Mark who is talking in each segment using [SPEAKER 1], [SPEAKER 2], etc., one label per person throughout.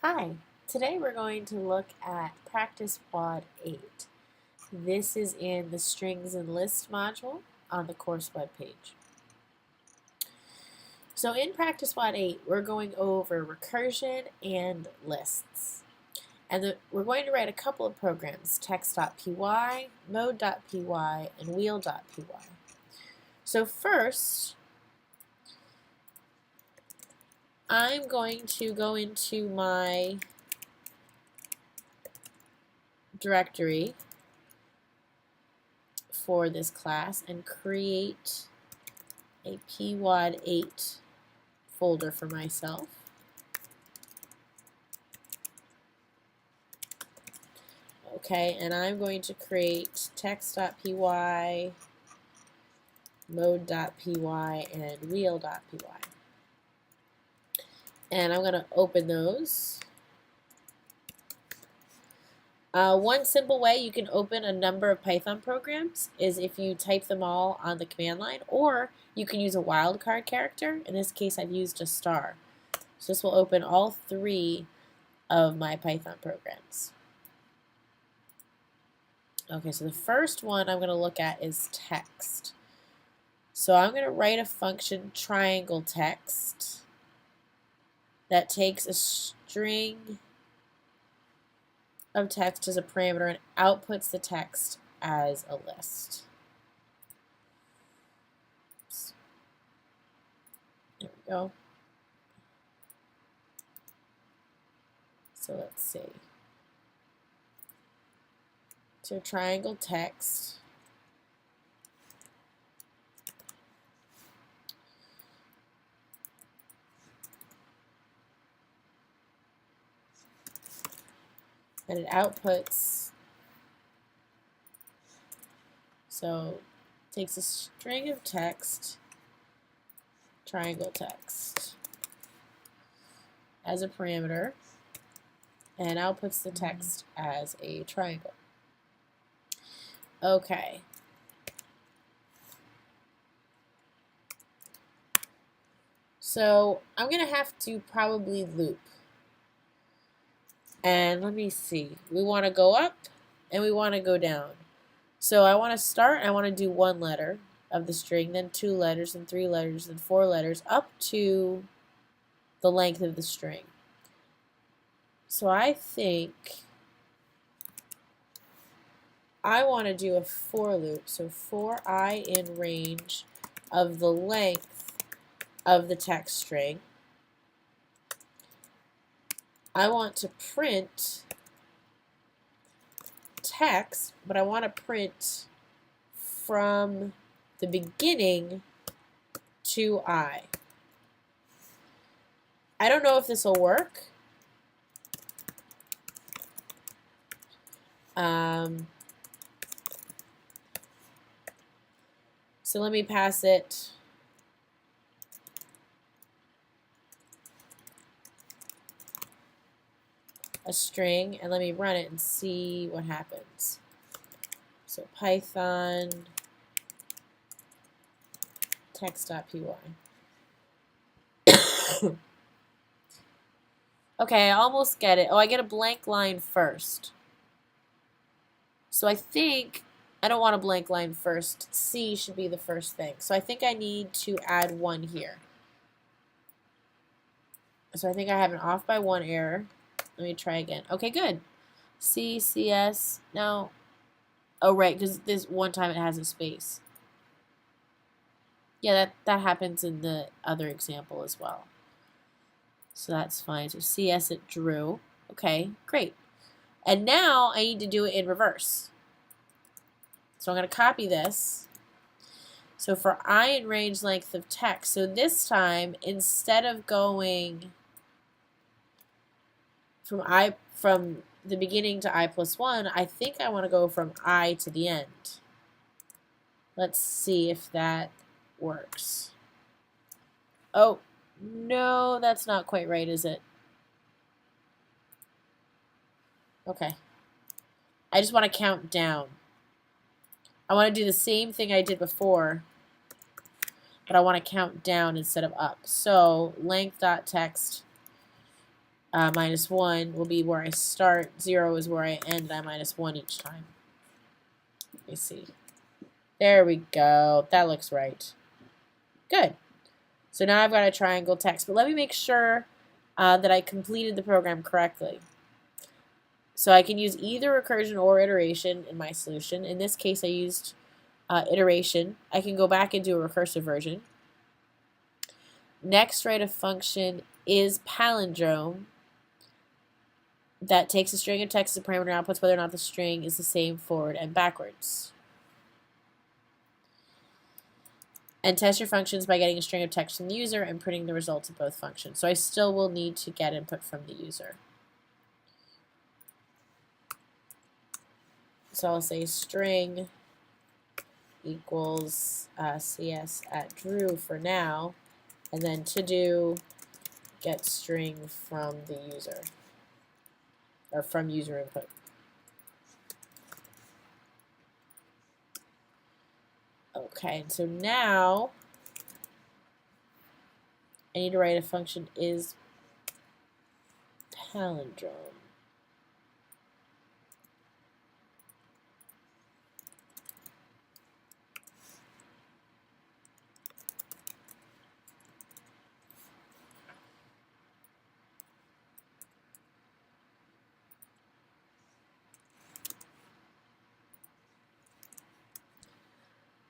[SPEAKER 1] Hi, today we're going to look at Practice Quad 8. This is in the Strings and Lists module on the course webpage. So in Practice Quad 8, we're going over recursion and lists. And we're going to write a couple of programs, text.py, mode.py, and wheel.py. So first, I'm going to go into my directory for this class and create a pwod08 folder for myself. Okay, and I'm going to create text.py, mode.py, and wheel.py. And I'm going to open those. One simple way you can open a number of Python programs is if you type them all on the command line, or you can use a wildcard character. In this case, I've used a star. So this will open all three of my Python programs. Okay, so the first one I'm going to look at is text. So I'm going to write a function triangle text that takes a string of text as a parameter and outputs the text as a list. Oops. There we go. So let's see. So triangle text. And it outputs, so takes a string of text, triangle text, as a parameter, and outputs the text as a triangle. Okay. So I'm going to have to probably loop. And let me see. We want to go up and we want to go down. So I want to start, I want to do one letter of the string, then 2 letters, and 3 letters, and 4 letters, up to the length of the string. So I think I want to do a for loop. So for I in range of the length of the text string, I want to print text, but I want to print from the beginning to I. I don't know if this will work. So let me pass it a string and let me run it and see what happens. So Python text.py. Okay, I almost get it. Oh, I get a blank line first. So I think I don't want a blank line first. C should be the first thing. So I think I need to add 1 here. So I think I have an off by 1 error. Let me try again. Okay, good. C, CS. No. Oh, right, because this one time it has a space. Yeah, that happens in the other example as well. So that's fine. So CS it drew. Okay, great. And now I need to do it in reverse. So I'm going to copy this. So for I in range length of text, so this time instead of going from the beginning to I plus 1, I think I want to go from I to the end. Let's see if that works. Oh, no, that's not quite right, is it? Okay. I just want to count down. I want to do the same thing I did before, but I want to count down instead of up. So length.text minus 1 will be where I start, 0 is where I end, and I minus 1 each time. Let me see. There we go. That looks right. Good. So now I've got a triangle text, but let me make sure that I completed the program correctly. So I can use either recursion or iteration in my solution. In this case, I used iteration. I can go back and do a recursive version. Next, write a function is palindrome that takes a string of text as a parameter and outputs whether or not the string is the same forward and backwards. And test your functions by getting a string of text from the user and printing the results of both functions. So I still will need to get input from the user. So I'll say string equals cs at Drew for now, and then to do get string from the user, or from user input. Okay, so now I need to write a function is palindrome.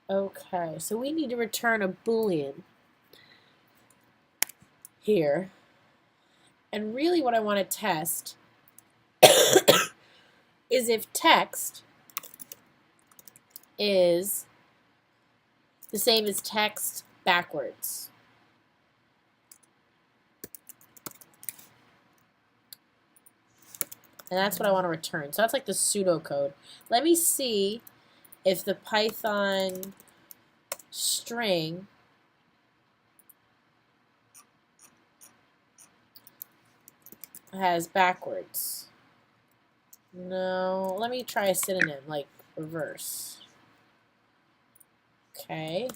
[SPEAKER 1] Okay, so we need to return a Boolean here. And really what I want to test is if text is the same as text backwards. And that's what I want to return. So that's like the pseudocode. Let me see if the Python string has backwards. No, let me try a synonym like reverse. Okay.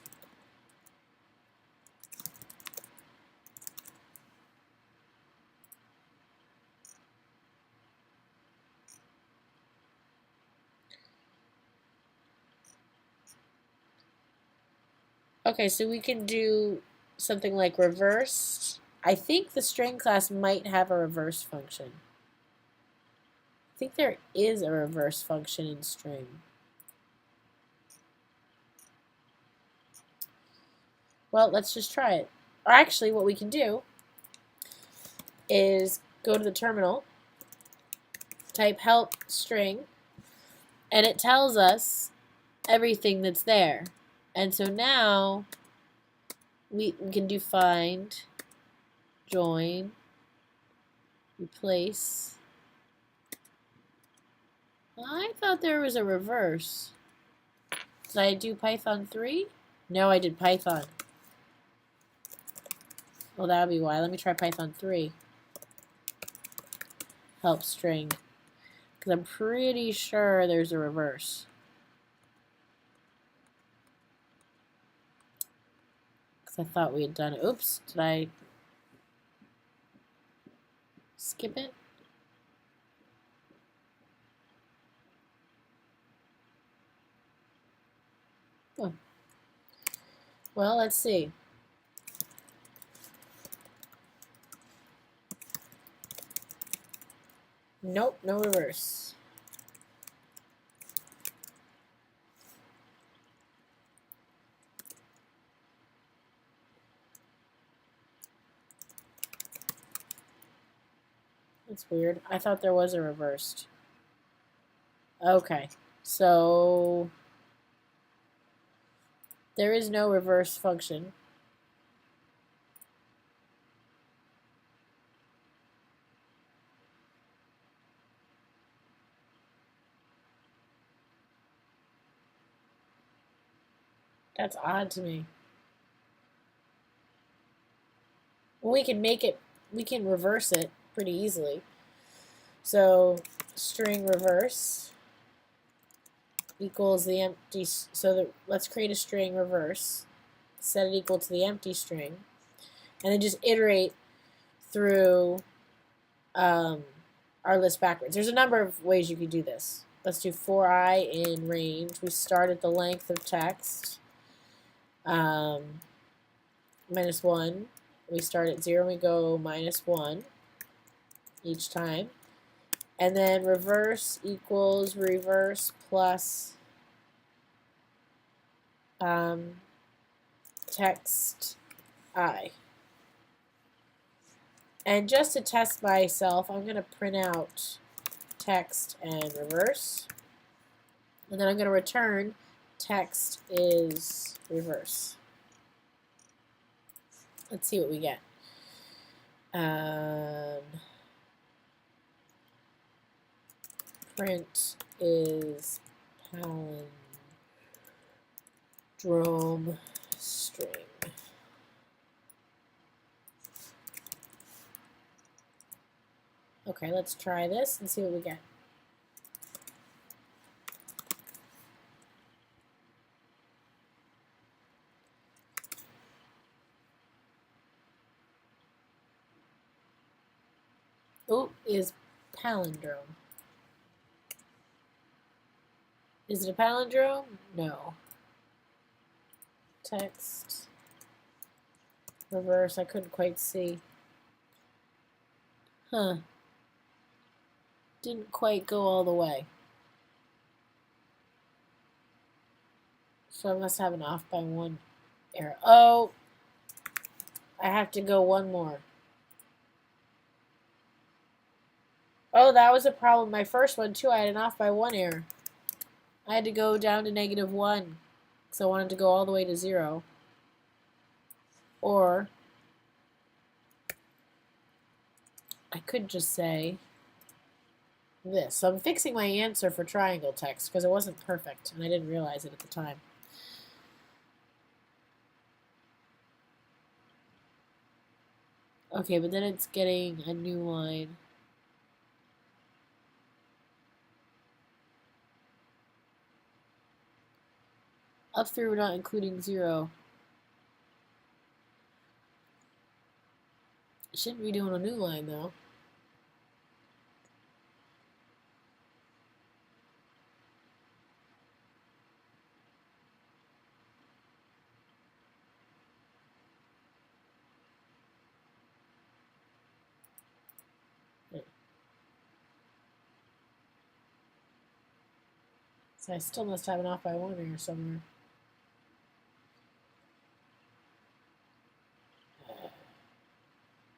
[SPEAKER 1] Okay, so we can do something like reverse. I think the string class might have a reverse function. I think there is a reverse function in string. Well, let's just try it. Or actually, what we can do is go to the terminal, type help string, and it tells us everything that's there. And so now we can do find, join, replace. I thought there was a reverse. Did I do Python 3? No, I did Python. Well, that would be why. Let me try Python 3. Help string. Because I'm pretty sure there's a reverse. Because I thought we had done it. Oops, did I skip it? Oh. Well, let's see. Nope, no reverse. That's weird. I thought there was a reversed. Okay, so there is no reverse function. That's odd to me. Well, we can make it, we can reverse it pretty easily. So string reverse equals the empty, so let's create a string reverse, set it equal to the empty string, and then just iterate through our list backwards. There's a number of ways you could do this. Let's do for I in range. We start at the length of text. Minus 1. We start at 0 and we go minus 1 each time. And then reverse equals reverse plus text I. And just to test myself, I'm going to print out text and reverse. And then I'm going to return text is reverse. Let's see what we get. Print is palindrome string. Okay, let's try this and see what we get. Oh, is palindrome. Is it a palindrome? No. Text. Reverse, I couldn't quite see. Huh. Didn't quite go all the way. So I must have an off by 1 error. Oh, I have to go one more. Oh, that was a problem. My first one, too, I had an off by 1 error. I had to go down to -1 because I wanted to go all the way to 0. Or I could just say this. So I'm fixing my answer for triangle text because it wasn't perfect and I didn't realize it at the time. Okay, but then it's getting a new line. Up through not including 0. Shouldn't be doing a new line though. So I still must have an off by 1 error somewhere.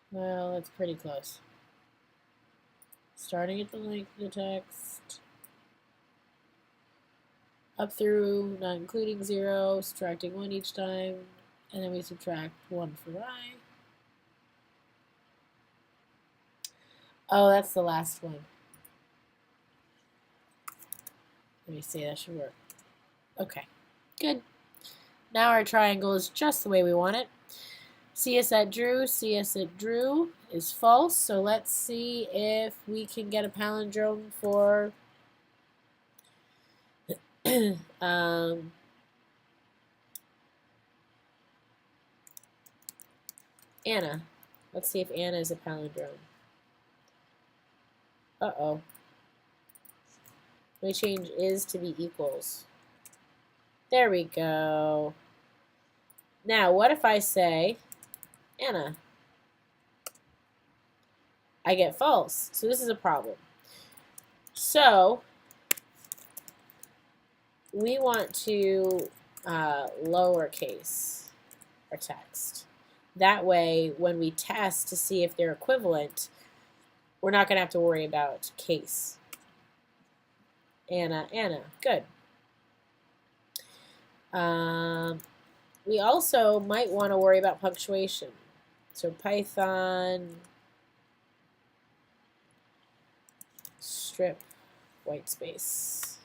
[SPEAKER 1] Well, that's pretty close. Starting at the length of the text. Up through, not including 0, subtracting 1 each time, and then we subtract 1 for I. Oh, that's the last one. Let me see, that should work. Okay, good. Now our triangle is just the way we want it. CS at drew is false, so let's see if we can get a palindrome for Anna. Let's see if Anna is a palindrome. Uh-oh. We change is to be equals. There we go. Now, what if I say Anna? I get false. So this is a problem. So we want to lowercase our text. That way, when we test to see if they're equivalent, we're not going to have to worry about case. Anna, good. We also might want to worry about punctuation. So Python strip white space.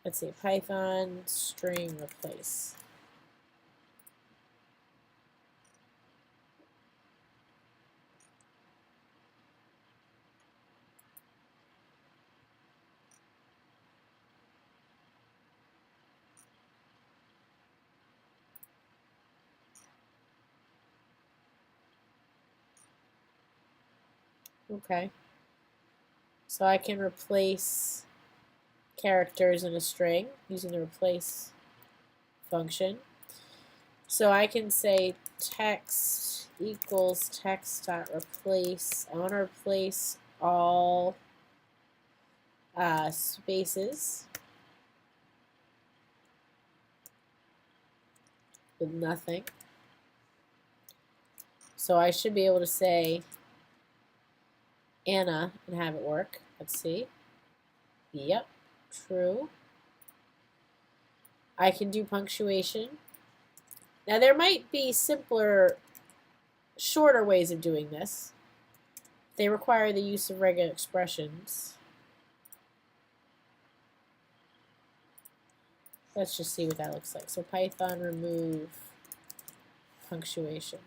[SPEAKER 1] Let's see, Python string replace. Okay. So I can replace characters in a string using the replace function. So I can say text equals text.replace. I want to replace all spaces with nothing. So I should be able to say Anna and have it work. Let's see. Yep, true. I can do punctuation. Now there might be simpler, shorter ways of doing this. They require the use of regular expressions. Let's just see what that looks like. So Python remove punctuation.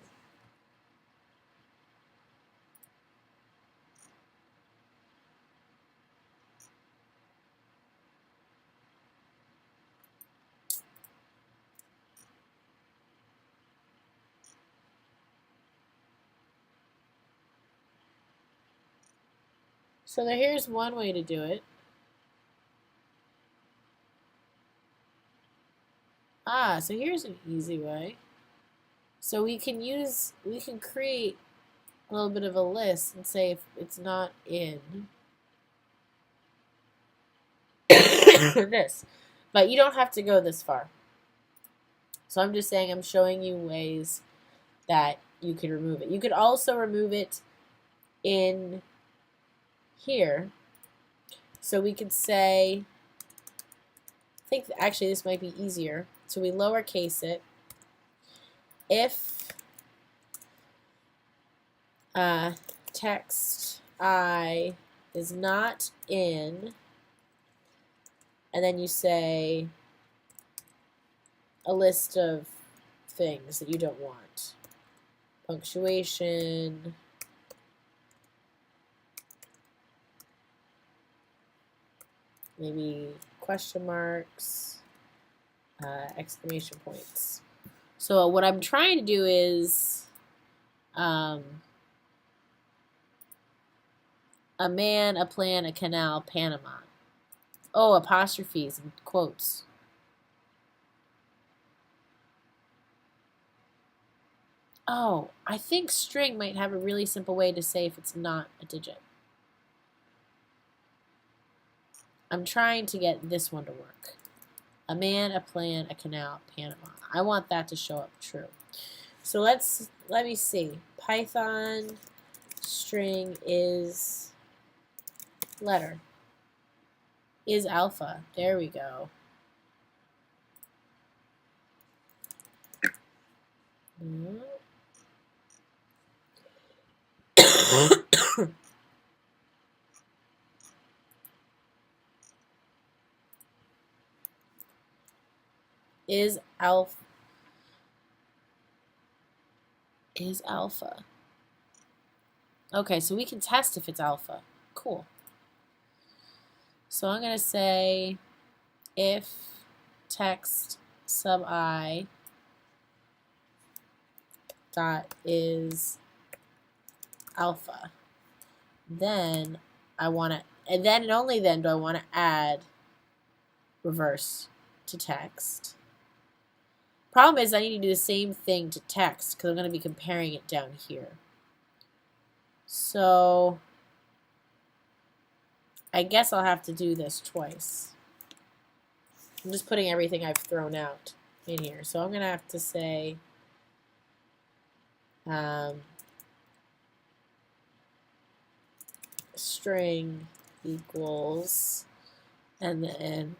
[SPEAKER 1] So here's one way to do it. So here's an easy way. So we can create a little bit of a list and say if it's not in this. But you don't have to go this far. So I'm just saying I'm showing you ways that you can remove it. You could also remove it in here. So we could say, I think actually this might be easier. So we lowercase it. If text I is not in, and then you say a list of things that you don't want. Punctuation, maybe question marks, exclamation points. So what I'm trying to do is a man, a plan, a canal, Panama. Oh, apostrophes and quotes. Oh, I think string might have a really simple way to say if it's not a digit. I'm trying to get this one to work. A man, a plan, a canal, Panama. I want that to show up true. So let me see. Python string is letter. Is alpha. There we go. Is alpha. Okay, so we can test if it's alpha. Cool. So I'm going to say if text sub I dot is alpha, then I want to, and then and only then do I want to add reverse to text. Problem is I need to do the same thing to text because I'm going to be comparing it down here. So I guess I'll have to do this twice. I'm just putting everything I've thrown out in here. So I'm going to have to say string equals, and then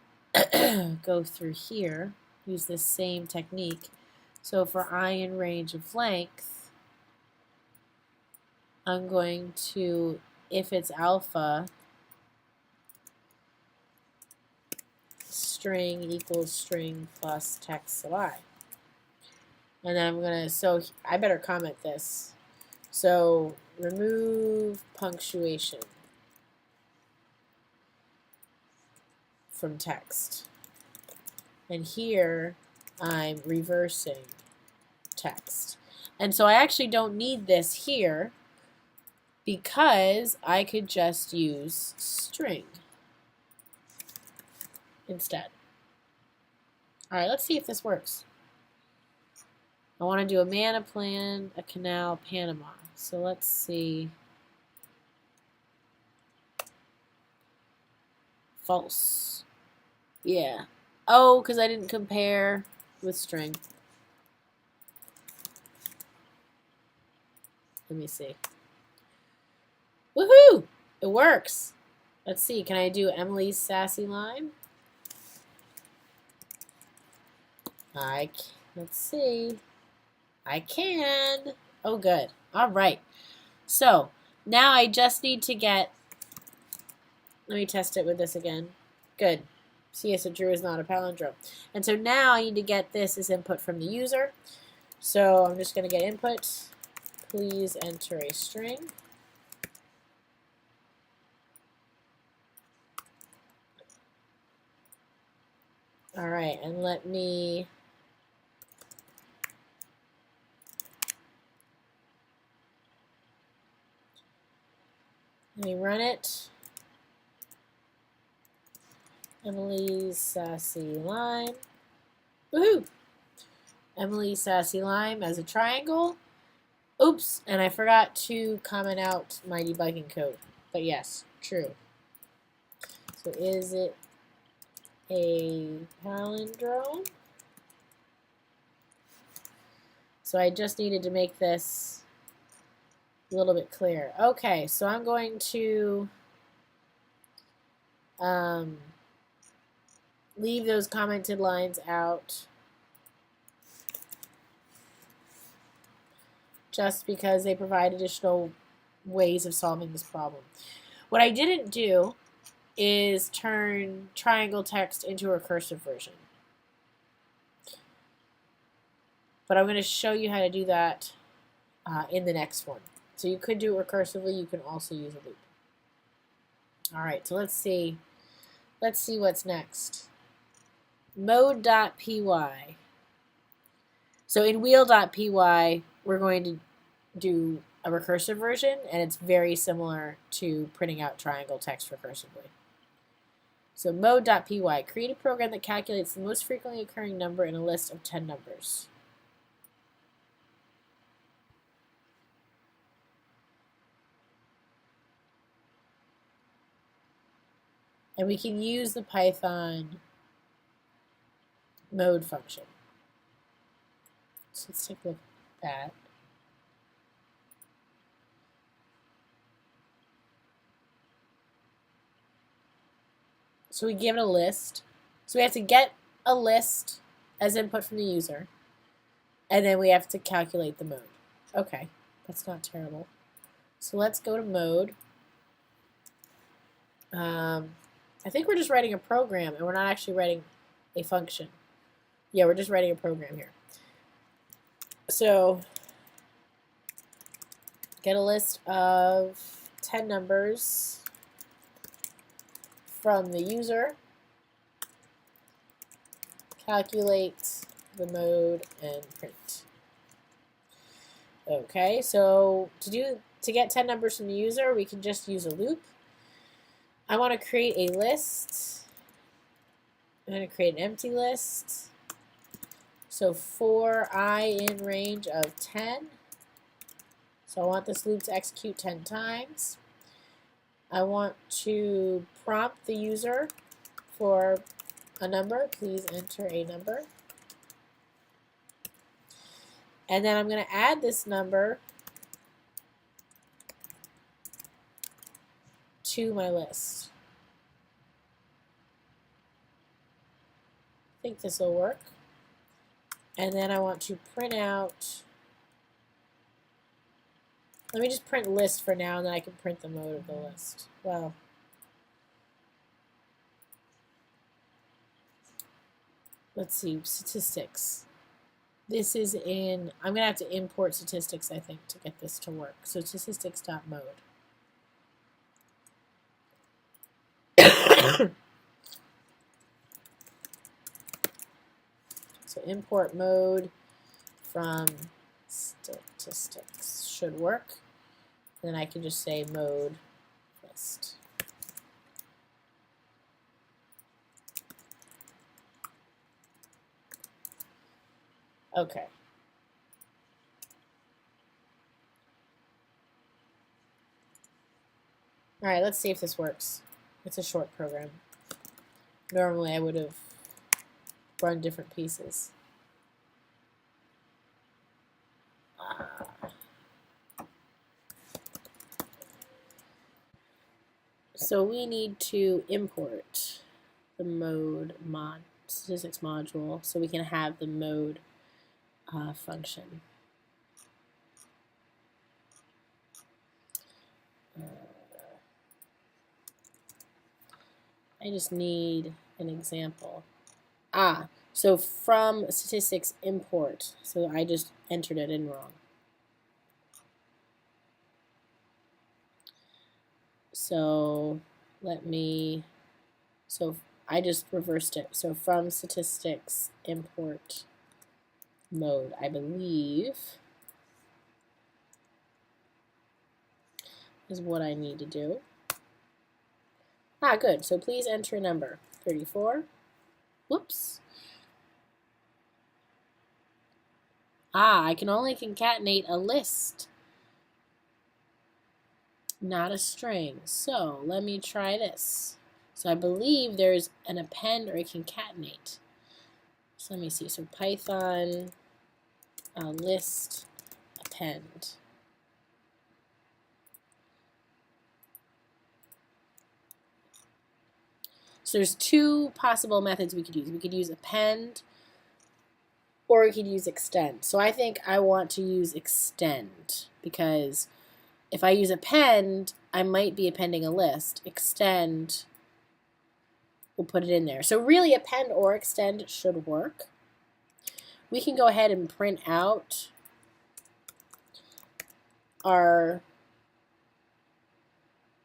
[SPEAKER 1] go through here, use the same technique. So for I in range of length, I'm going to, if it's alpha, string equals string plus text sub I. And then I'm going to, so I better comment this. So remove punctuation from text. And here I'm reversing text. And so I actually don't need this here because I could just use string instead. All right, let's see if this works. I want to do a mana plan, a canal, Panama. So let's see. False. Yeah. Oh, because I didn't compare with string. Let me see. Woohoo! It works. Let's see. Can I do Emily's Sassy Lime? Let's see. I can. Oh, good. All right. So now I just need to get. Let me test it with this again. Good. See, yes, Drew is not a palindrome. And so now I need to get this as input from the user. So I'm just going to get input. Please enter a string. All right, and let me run it. Emily's Sassy Lime. Woohoo! Emily's Sassy Lime as a triangle. Oops, and I forgot to comment out my debugging code. But yes, true. So is it a palindrome? So I just needed to make this a little bit clearer. Okay, so I'm going to leave those commented lines out just because they provide additional ways of solving this problem. What I didn't do is turn triangle text into a recursive version. But I'm going to show you how to do that in the next one. So you could do it recursively. You can also use a loop. All right, so let's see. Let's see what's next. Mode.py. So in wheel.py, we're going to do a recursive version, and it's very similar to printing out triangle text recursively. So mode.py, create a program that calculates the most frequently occurring number in a list of 10 numbers. And we can use the Python mode function. So let's take a look at that. So we give it a list. So we have to get a list as input from the user. And then we have to calculate the mode. Okay, that's not terrible. So let's go to mode. I think we're just writing a program, and we're not actually writing a function. Yeah, we're just writing a program here. So get a list of 10 numbers from the user, calculate the mode, and print. Okay, so to get 10 numbers from the user, we can just use a loop. I want to create a list. I'm going to create an empty list. So for I in range of 10. So I want this loop to execute 10 times. I want to prompt the user for a number. Please enter a number. And then I'm going to add this number to my list. I think this will work. And then I want to print out, let me just print list for now, and then I can print the mode of the list. Well, let's see, statistics. This is in, I'm going to have to import statistics, I think, to get this to work. So statistics.mode. So import mode from statistics should work. then I can just say mode list. Okay. All right, let's see if this works. It's a short program. Normally I would have run different pieces. So we need to import the mode statistics module so we can have the mode function. I just need an example. So from statistics import. So I just entered it in wrong. So so I just reversed it. So from statistics import mode, I believe, is what I need to do. Good. So please enter a number. 34. Whoops. I can only concatenate a list, not a string. So let me try this. So I believe there's an append or a concatenate. So let me see. So Python list append. So there's two possible methods we could use. We could use append or we could use extend. So I think I want to use extend because if I use append, I might be appending a list. Extend, we'll put it in there. So really append or extend should work. We can go ahead and print out our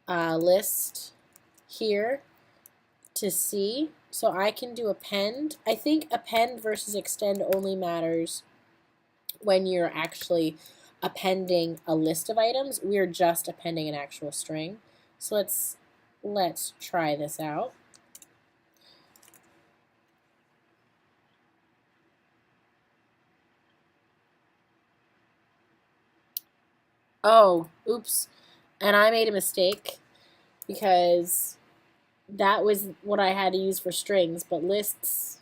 [SPEAKER 1] list here to see. So I can do append. I think append versus extend only matters when you're actually appending a list of items. We're just appending an actual string. So let's try this out. Oh, oops. And I made a mistake because that was what I had to use for strings, but lists,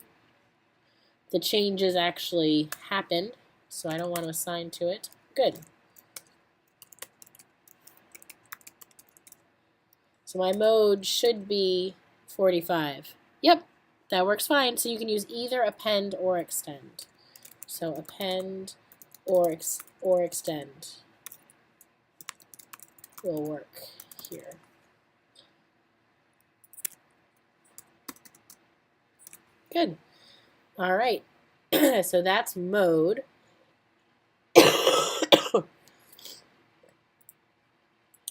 [SPEAKER 1] the changes actually happened, so I don't want to assign to it. Good. So my mode should be 45. Yep, that works fine. So you can use either append or extend. So append or extend will work here. Good. All right. So that's mode.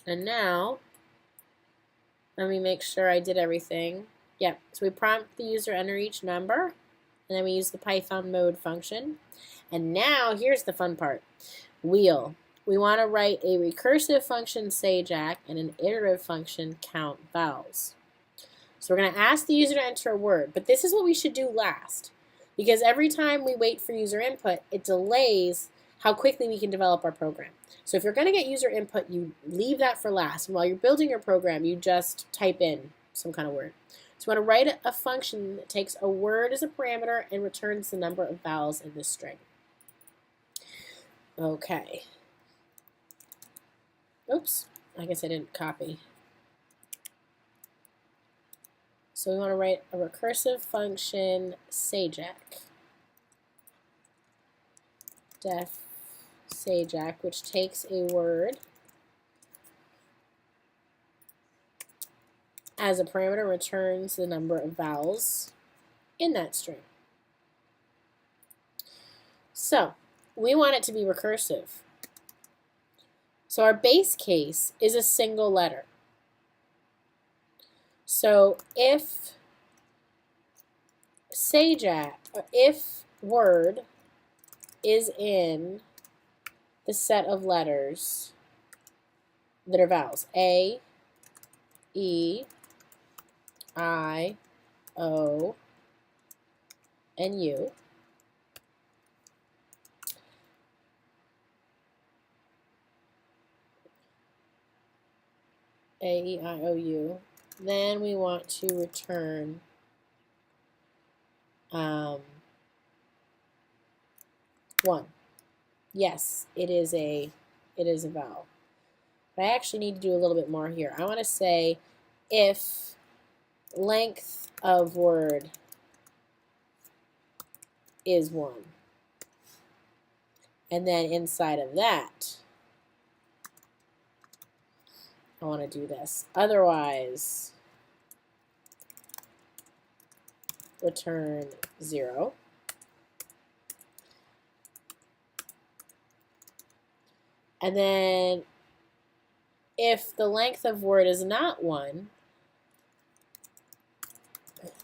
[SPEAKER 1] And now, let me make sure I did everything. Yep. So we prompt the user enter each number, and then we use the Python mode function. And now, here's the fun part. Wheel. We want to write a recursive function sayJack and an iterative function count vowels. So we're going to ask the user to enter a word, but this is what we should do last, because every time we wait for user input, it delays how quickly we can develop our program. So if you're going to get user input, you leave that for last, and while you're building your program, you just type in some kind of word. So we want to write a function that takes a word as a parameter and returns the number of vowels in this string. Okay. Oops, I guess I didn't copy. So we want to write a recursive function sayJack. Def sayJack, which takes a word as a parameter, returns the number of vowels in that string. So we want it to be recursive. So our base case is a single letter. So if sayJack, or if word is in the set of letters that are vowels. A, E, I, O, and U. A, E, I, O, U. Then we want to return 1. Yes, it is a vowel. But I actually need to do a little bit more here. I want to say if length of word is 1. And then inside of that, I want to do this. Otherwise, return 0. And then if the length of word is not 1,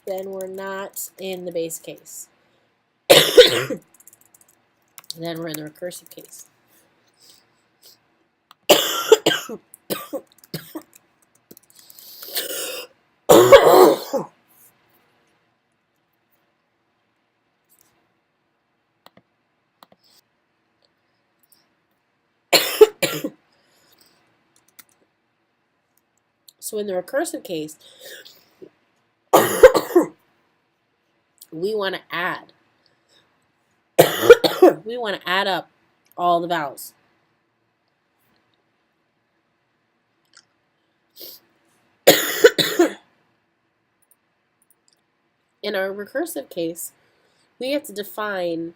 [SPEAKER 1] then we're not in the base case. Then we're in the recursive case. So in the recursive case, we want to add. We want to add up all the vowels. In our recursive case, we have to define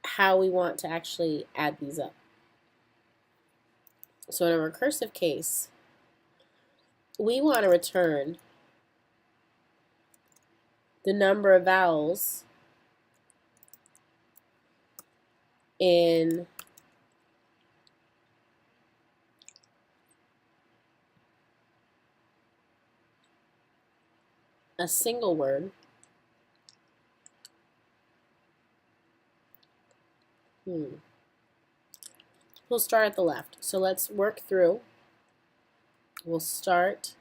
[SPEAKER 1] how we want to actually add these up. So in a recursive case, we want to return the number of vowels in a single word We'll start at the left. So let's work through. We'll start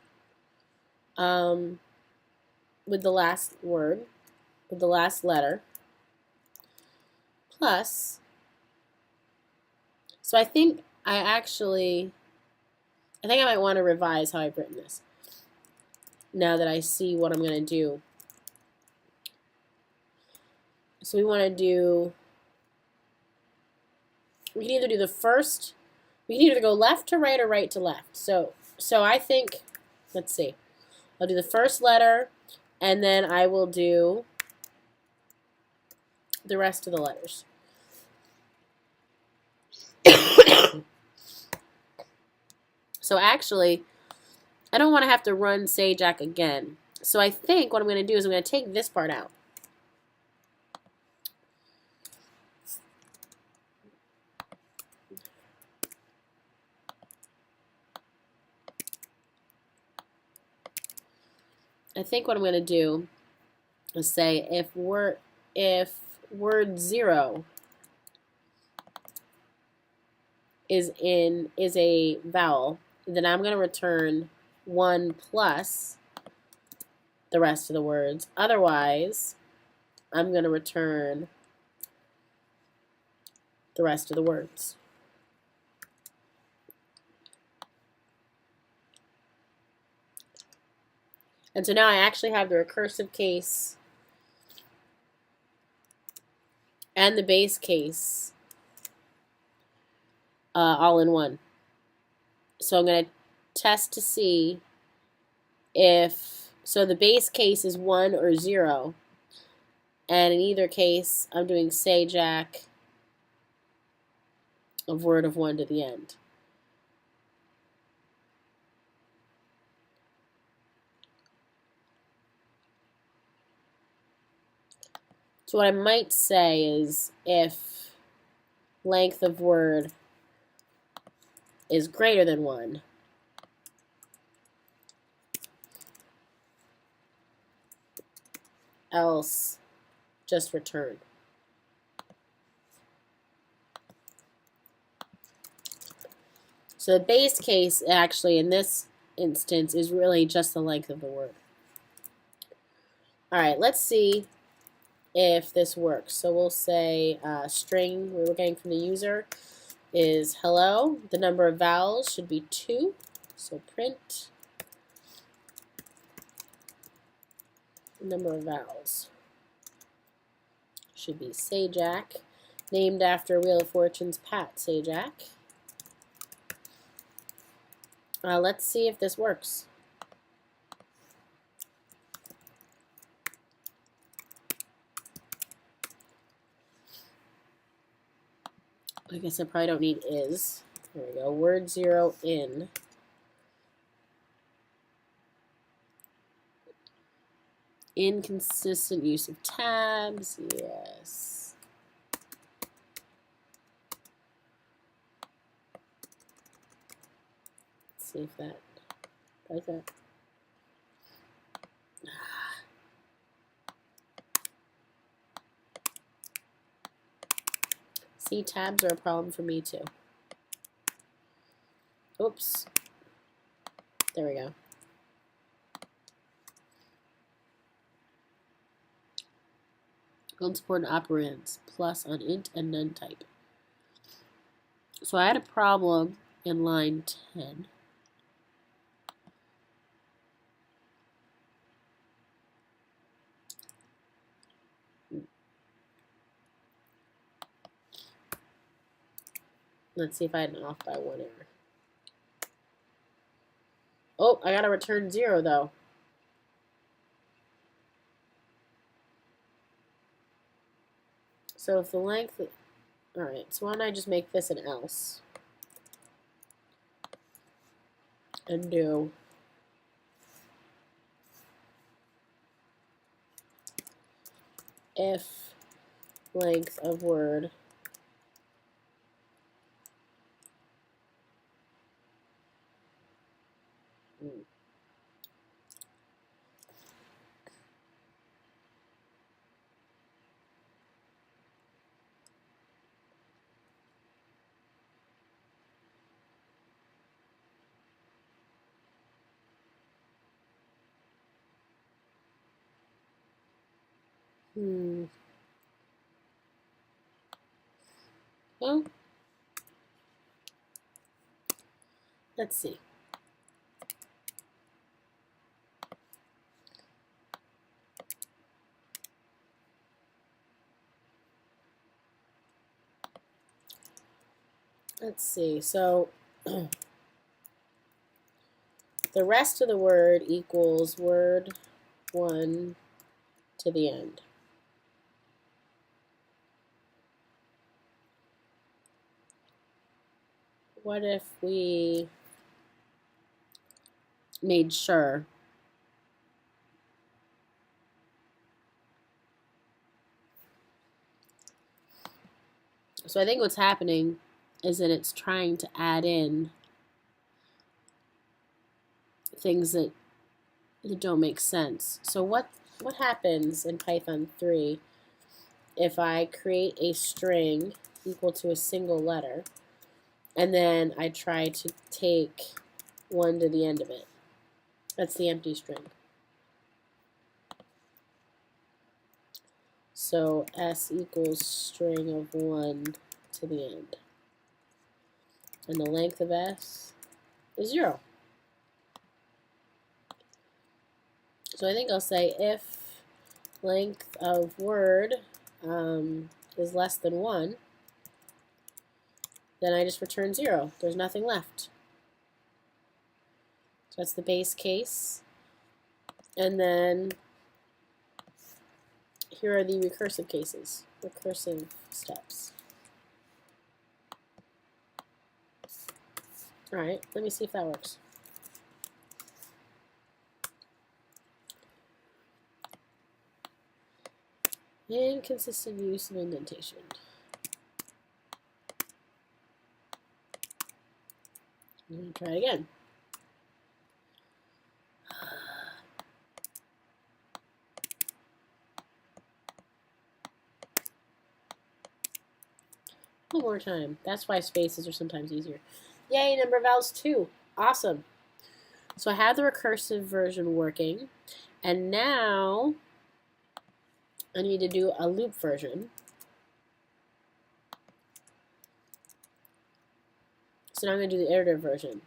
[SPEAKER 1] with the last word, with the last letter, plus, so I think I might want to revise how I've written this now that I see what I'm going to do. So we want to do, we can either do the first, we can either go left to right or right to left. So I think, let's see, I'll do the first letter and then I will do the rest of the letters. So actually, I don't want to have to run Sajak again. So I think what I'm going to do is I'm going to take this part out. I think what I'm going to do is say if word 0 is a vowel, then I'm going to return 1 plus the rest of the words. Otherwise, I'm going to return the rest of the words. And so now I actually have the recursive case and the base case all in one. So I'm going to test to see if, so the base case is 1 or 0. And in either case, I'm doing Sajak of word of 1 to the end. So what I might say is if length of word is greater than 1, else just return. So the base case actually in this instance is really just the length of the word. All right, let's see if this works. So we'll say string we were getting from the user is hello. The number of vowels should be 2. So print number of vowels should be Sajak, named after Wheel of Fortune's Pat Sajak. Let's see if this works. I guess I probably don't need is. There we go. Word 0 in. Inconsistent use of tabs. Yes. Let's see if that does that. See, tabs are a problem for me too. Oops. There we go. Unsupport operands plus on int and none type. So I had a problem in line 10. Let's see if I had an off by 1 error. Oh, I gotta return 0 though. So if the length, all right, so why don't I just make this an else and do if length of word well, let's see. Let's see. So the rest of the word equals word 1 to the end. What if we made sure so I think what's happening is that it's trying to add in things that don't make sense. So what happens in Python 3 if I create a string equal to a single letter and then I try to take 1 to the end of it? That's the empty string. So s equals string of 1 to the end. And the length of s is 0. So I think I'll say if length of word is less than 1, then I just return 0. There's nothing left. So that's the base case. And then here are the recursive cases, recursive steps. All right, let me see if that works. Inconsistent use of indentation. I'm going to try it again. One more time. That's why spaces are sometimes easier. Yay, number of vowels 2. Awesome. So I have the recursive version working, and now I need to do a loop version. So now I'm going to do the iterative version.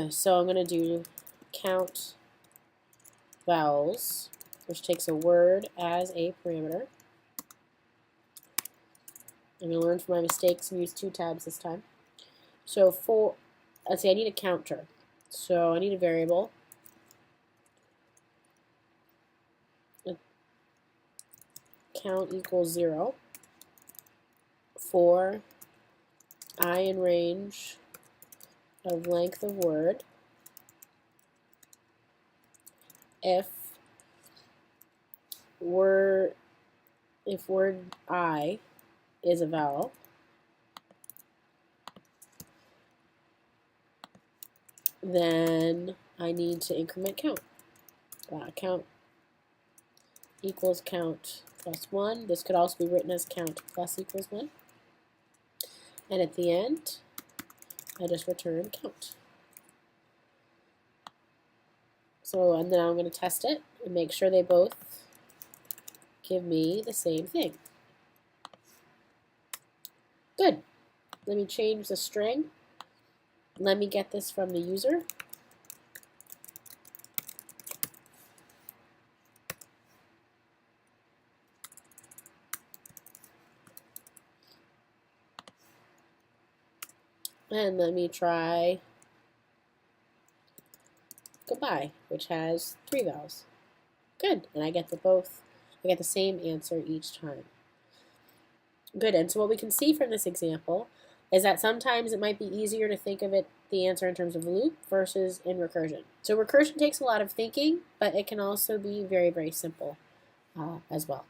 [SPEAKER 1] So I'm going to do count vowels, which takes a word as a parameter. I'm going to learn from my mistakes and use 2 tabs this time. So let's see, I need a counter. So I need a variable. Count equals 0 for I in range of length of word if word I is a vowel, then I need to increment count. Count equals count plus 1. This could also be written as count plus equals 1. And at the end, I just return count. So, and then I'm going to test it and make sure they both give me the same thing. Good. Let me change the string. Let me get this from the user. And let me try goodbye, which has 3 vowels. Good, and I get the same answer each time. Good, and so what we can see from this example is that sometimes it might be easier to think of the answer in terms of a loop versus in recursion. So recursion takes a lot of thinking, but it can also be very, very simple as well.